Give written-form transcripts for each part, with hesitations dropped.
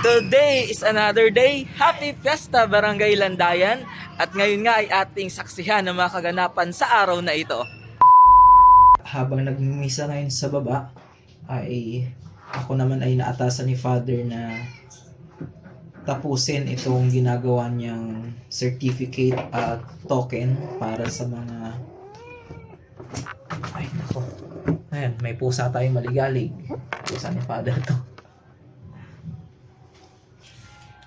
Today is another day. Happy Fiesta Barangay Landayan. At ngayon nga ay ating saksihan ng mga kaganapan sa araw na ito. Habang nagmimisa ngayon sa baba, ay ako naman ay naatasan ni Father na tapusin itong ginagawa niyang certificate at token para sa mga... Ay nako. Ayan, may pusa tayong maligalig. Pusa ni Father to.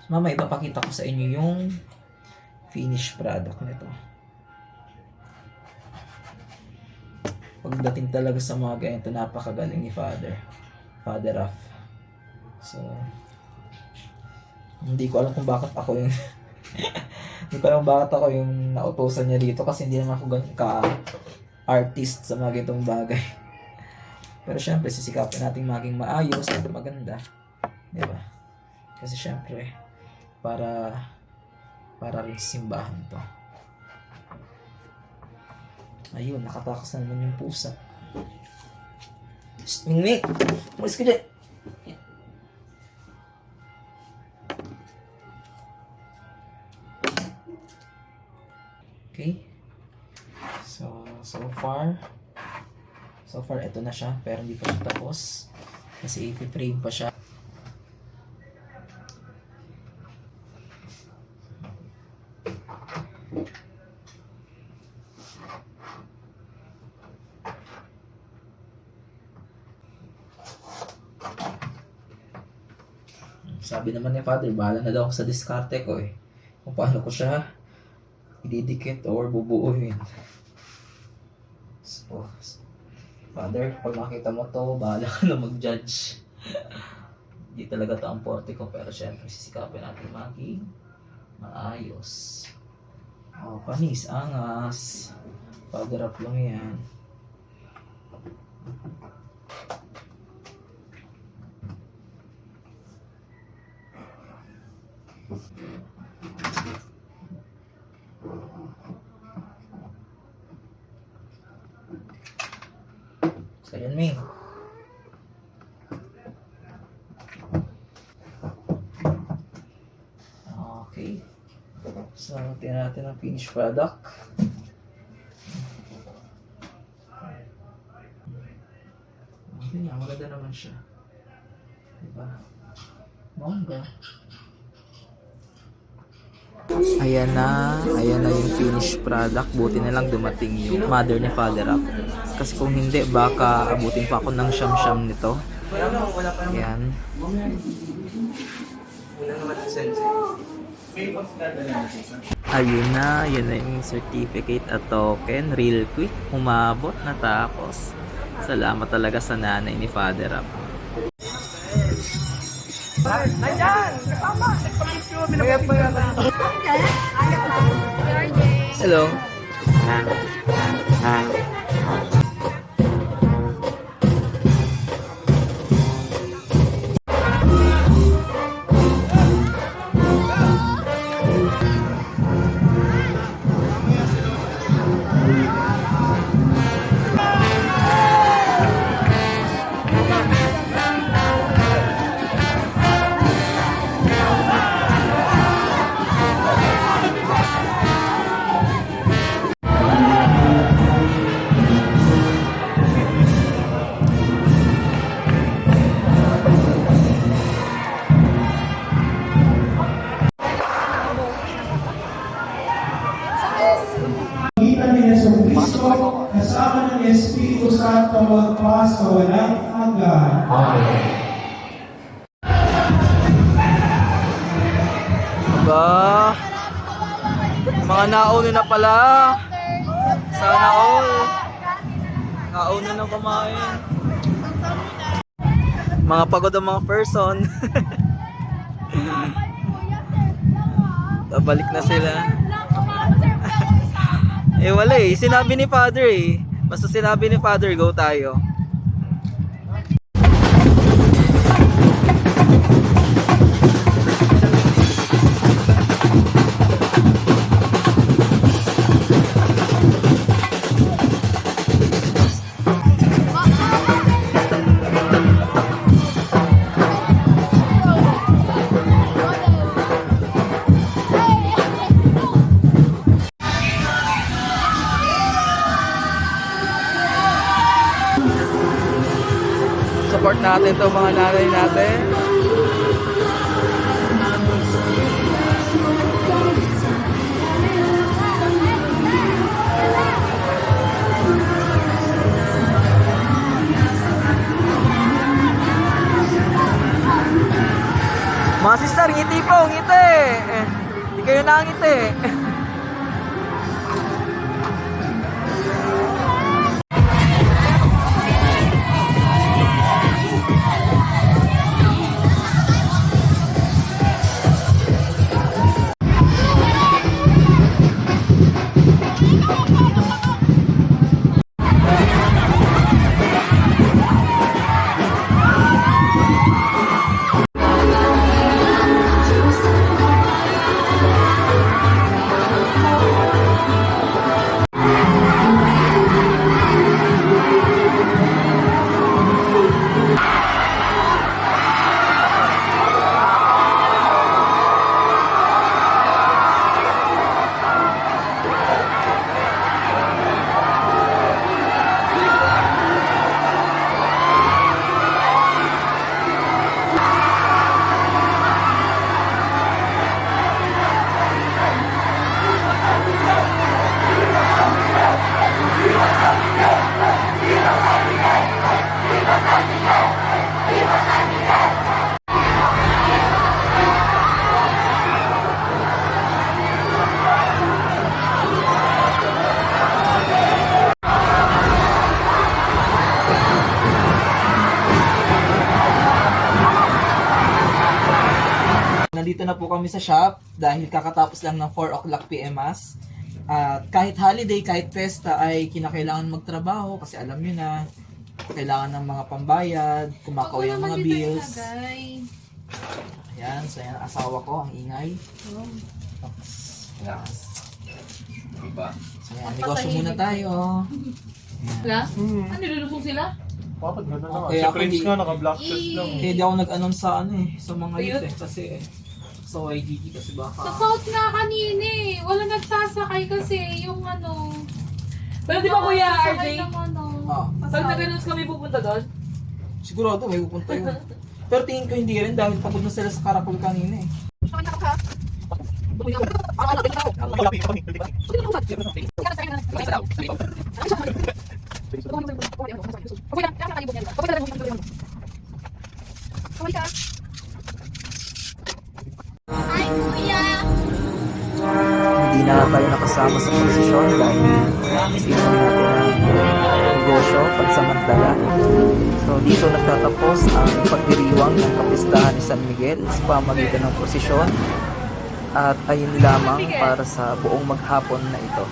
Mama, ipapakita ko sa inyo yung finished product nito. Pagdating talaga sa mga ganito, napakagaling ni Father Raf. So, hindi ko alam kung bakit ako yung hindi ko alam bakit ako yung nautosan niya dito kasi hindi naman ako ganun ka-artist sa mga ganitong bagay. Pero syempre, sisikapin natin maging maayos at maganda. Diba? Kasi syempre, para rin simbahan to. Ayun, nakatakas na naman yung pusa. Mingming! Umalis ka dyan! Okay. So far, ito na siya. Pero hindi pa siya tapos. Kasi i-frame pa siya. Sabi naman ni Father, bahala na daw ako sa diskarte ko eh. Kung paano ko siya ididikit or bubuuin. So, Father, pag makita mo to, bahala ka na mag-judge. Hindi talaga to ang forte ko, pero syempre sisikapin natin maging maayos. Oh, panis, angas. Father up lang yan. So, yun, Ming. Okay. So, tingnan natin ang finished product. Okay nga, maganda naman siya. Diba? Mongga. Ayan na yung finished product. Buti na lang dumating yung mother ni Father Up. Kasi kung hindi, baka abutin pa ako ng siyam-siyam nito. Ayan. Ayun na yung certificate at token. Real quick, umabot, natapos. Salamat talaga sa nanay ni Father Up. Nandiyan! Kasama! Hello. Kasama ng Espiritu Santo magpas sa walang hanggan. Amen. Ba, mga nauna na pala. Sana all. Nauna na kumain. Mga pagod ang mga person. Babalik na sila. Eh wala eh, sinabi ni Father eh. Basta sinabi ni Father, go tayo. Support natin to mga nanay natin. Mga sister, ngiti po, ngiti. Hindi kayo nangiti. Nandito na po kami sa shop dahil kakatapos lang ng 4 o'clock PM Mass. At kahit holiday, kahit festa ay kinakailangan magtrabaho kasi alam nyo na, kailangan ng mga pambayad, kumakaway ang mga bills. Ayan, so yan ang asawa ko, ang ingay. Ayan. Diba? So yan, negosyo muna tayo. Wala? Ano, nilulusong sila? Bakit gano'n naman? Okay, Si ako Prince di- nga, naka-black chest lang. Kaya di ako nag-announce sa ano sa mga youth kasi sa YGG kasi Sa baka. South nga kanina eh. Wala nagsasakay kasi yung ano. Pero di ba Kuya nagsasakay RJ, ng ano. pag nag-announce kami pupunta doon? Sigurado may pupunta yun. Pero tingin ko hindi rin dahil pagod na sila sa Karakul kanina eh. Hindi na tayo nakasama sa posisyon dahil isipan natin ang negosyo pansamantala. So dito nagtatapos ang pagdiriwang ng kapistahan ni San Miguel sa pamagitan ng prosesyon at ayun lamang para sa buong maghapon na ito.